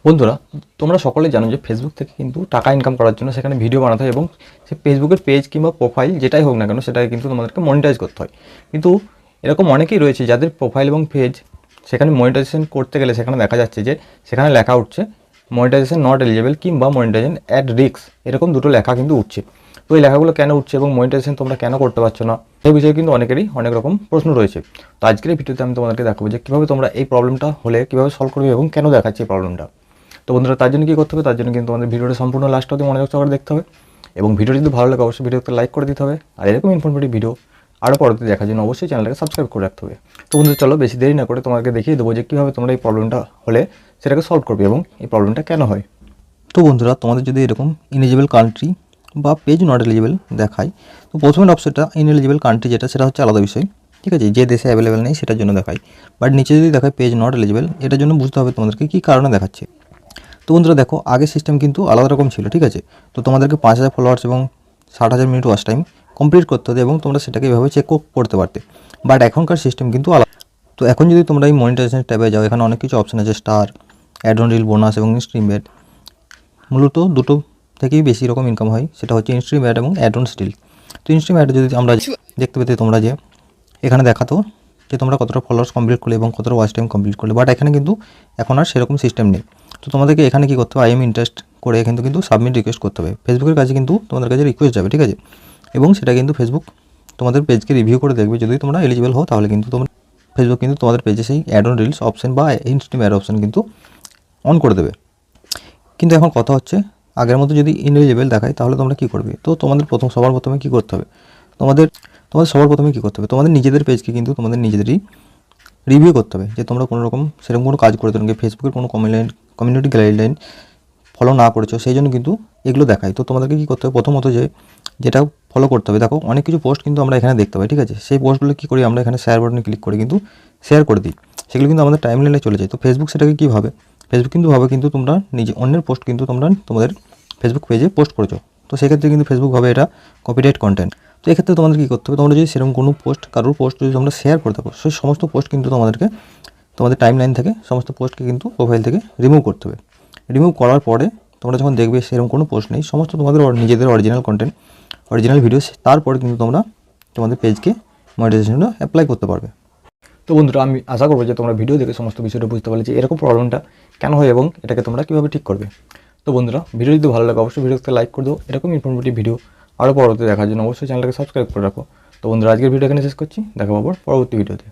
বন্ধুরা, তোমরা সকলেই জানো যে ফেসবুক থেকে কিন্তু টাকা ইনকাম করার জন্য সেখানে ভিডিও বানাতে হয় এবং সে ফেসবুকের পেজ কিংবা প্রোফাইল যেটাই হোক না কেন সেটাকে কিন্তু তোমাদেরকে মনিটাইজ করতে হয়। কিন্তু এরকম অনেকেই রয়েছে যাদের প্রোফাইল এবং পেজ সেখানে মনিটাইজেশন করতে গেলে সেখানে দেখা যাচ্ছে যে সেখানে লেখা উঠছে মনিটাইজেশন নট এলিজেবল কিংবা মনিটাইজেশন অ্যাট রিস্ক, এরকম দুটো লেখা কিন্তু উঠছে। তো এই লেখাগুলো কেন উঠছে এবং মনিটাইজেশন তোমরা কেন করতে পারছো না, এই বিষয়ে কিন্তু অনেকেরই অনেক রকম প্রশ্ন রয়েছে। তো আজকের এই ভিডিওতে আমি তোমাদেরকে দেখাবো যে কীভাবে তোমরা এই প্রবলেমটা হলে কীভাবে সলভ করবে এবং কেন দেখাচ্ছে এই প্রবলেমটা। তো বন্ধুরা, তার জন্য কী করতে হবে, তার জন্য কিন্তু আমাদের ভিডিওটা সম্পূর্ণ লাস্ট অবধি মনোযোগ সহকারে দেখতে হবে এবং ভিডিও যদি ভালো লাগে অবশ্যই ভিডিওতে লাইক করে দিতে হবে। আর এরকম ইনফরমেটিভ ভিডিও আরও পরবর্তী দেখার জন্য অবশ্যই চ্যানেলটাকে সাবস্ক্রাইব করে রাখতে হবে। তো বন্ধুরা, চলো বেশি দেরি না করে তোমাদেরকে দেখিয়ে দেবো যে কীভাবে তোমরা এই প্রবলেমটা হলে সেটাকে সলভ করবে এবং এই প্রবলেমটা কেন হয়। তো বন্ধুরা, তোমাদের যদি এরকম ইনএলিজিবল কান্ট্রি বা পেজ নট এলিজিবল দেখায়, তো প্রথমের অপশনটা ইনএলিজিবল কান্ট্রি যেটা, সেটা হচ্ছে আলাদা বিষয়, ঠিক আছে, যে দেশে অ্যাভেলেবেল নেই সেটার জন্য দেখায়। বাট নিচে যদি দেখায় পেজ নট এলিজিবল, এটার জন্য বুঝতে হবে তোমাদেরকে কী কারণে দেখাচ্ছে। তো বন্ধুরা দেখো, আগের সিস্টেম কিন্তু আলাদা রকম ছিল, ঠিক আছে। তো তোমাদেরকে 5000 ফলোয়ার্স এবং 60,000 মিনিট ওয়াচ টাইম কমপ্লিট করতে হতো এবং তোমরা সেটাকে এভাবে চেক করতে পারতে। বাট এখনকার সিস্টেম কিন্তু আলাদা। তো এখন যদি তোমরা এই মনিটাইজেশন ট্যাবে যাও, এখানে অনেক কিছু অপশন আছে, star, ad on reel, bonus এবং ইনস্ট্রিম অ্যাড। মূলত দুটো থেকেই বেশি রকম ইনকাম হয়, সেটা হচ্ছে ইনস্ট্রিম অ্যাড এবং অ্যাড অন স্টিল। তো ইনস্ট্রিম অ্যাড যদি আমরা দেখতে পেতে তোমরা যে এখানে দেখাতো যে তোমরা কতটা ফলোয়ার্স কমপ্লিট করলে এবং কতটা ওয়াচ টাইম কমপ্লিট করলে, বাট এখানে কিন্তু এখন আর সেরকম সিস্টেম নেই। তো তোমাদেরকে এখানে কী করতে হবে, আই এম ইন্টারেস্ট করে কিন্তু সাবমিট রিকোয়েস্ট করতে হবে। ফেসবুকের কাছে কিন্তু তোমাদের কাছে রিকোয়েস্ট যাবে, ঠিক আছে, এবং সেটা কিন্তু ফেসবুক তোমাদের পেজকে রিভিউ করে দেখবে। যদি তোমরা এলিজিবল হও তাহলে কিন্তু তোমরা ফেসবুক কিন্তু তোমাদের পেজে সেই অ্যাড অন রিলস অপশন বা ইনস্ট্রিম অ্যাড অপশন কিন্তু অন করে দেবে। কিন্তু এখন কথা হচ্ছে, আগের মতো যদি ইনএলিজিবল দেখায় তাহলে তোমরা কী করবে। তো তোমাদের সবার প্রথমে কী করতে হবে, তোমাদের সবার প্রথমে কী করতে হবে, তোমাদের নিজেদের পেজকে কিন্তু তোমাদের নিজেদেরই রিভিউ করতে হবে যে তোমরা কোনো রকম সেরকম কোনো কাজ করে তোমরা ফেসবুকের কোনো কমিউনিটি গাইডলাইন ফলো না করেছো, সেই জন্য কিন্তু এগুলো দেখায়। তো তোমাদেরকে কী করতে হবে, প্রথমত যেটা ফলো করতে হবে, দেখো অনেক কিছু পোস্ট কিন্তু আমরা এখানে দেখতে পাই, ঠিক আছে। সেই পোস্টগুলো কী করি আমরা, এখানে শেয়ার বাটনে ক্লিক করে কিন্তু শেয়ার করে দিই, সেগুলো কিন্তু আমাদের টাইমলাইনে চলে যায়। তো ফেসবুক সেটাকে কী ভাবে, ফেসবুক কিন্তু ভাবে কিন্তু তোমরা নিজে অন্যের পোস্ট কিন্তু তোমরা তোমাদের ফেসবুক পেজে পোস্ট করেছো। তো সেক্ষেত্রে কিন্তু ফেসবুক ভাবে এটা কপিরাইট কন্টেন্ট। তো এক্ষেত্রে তোমাদের কী করতে হবে, তোমরা যদি সেরকম কোনো পোস্ট, কারোর পোস্ট যদি তোমরা শেয়ার করে থাকো, সেই সমস্ত পোস্ট কিন্তু তোমাদেরকে তোমাদের টাইমলাইন থেকে সমস্ত পোস্টকে কিন্তু প্রোফাইল থেকে রিমুভ করতে হবে। রিমুভ করার পরে তোমরা যখন দেখবে সেরকম কোনো পোস্ট নেই, সমস্ত তোমাদের নিজেদের অরিজিনাল কন্টেন্ট, অরিজিনাল ভিডিও, তারপরে কিন্তু তোমরা তোমাদের পেজকে মনিটাইজেশন অ্যাপ্লাই করতে পারবে। তো বন্ধুরা, আমি আশা করবো যে তোমরা ভিডিও দেখে সমস্ত বিষয়টা বুঝতে পারলে যে এরকম প্রবলেমটা কেন হয় এবং এটাকে তোমরা কীভাবে ঠিক করবে। তো বন্ধুরা, ভিডিও যদি ভালো লাগে অবশ্যই ভিডিওতে লাইক করে দাও। এরকম ইনফরমেটিভ ভিডিও আরও পরবর্তী দেখার জন্য অবশ্যই চ্যানেলটাকে সাবস্ক্রাইব করে রাখো। তো বন্ধুরা, আজকের ভিডিও এখানে শেষ করছি, দেখা পাবো পরবর্তী ভিডিওতে।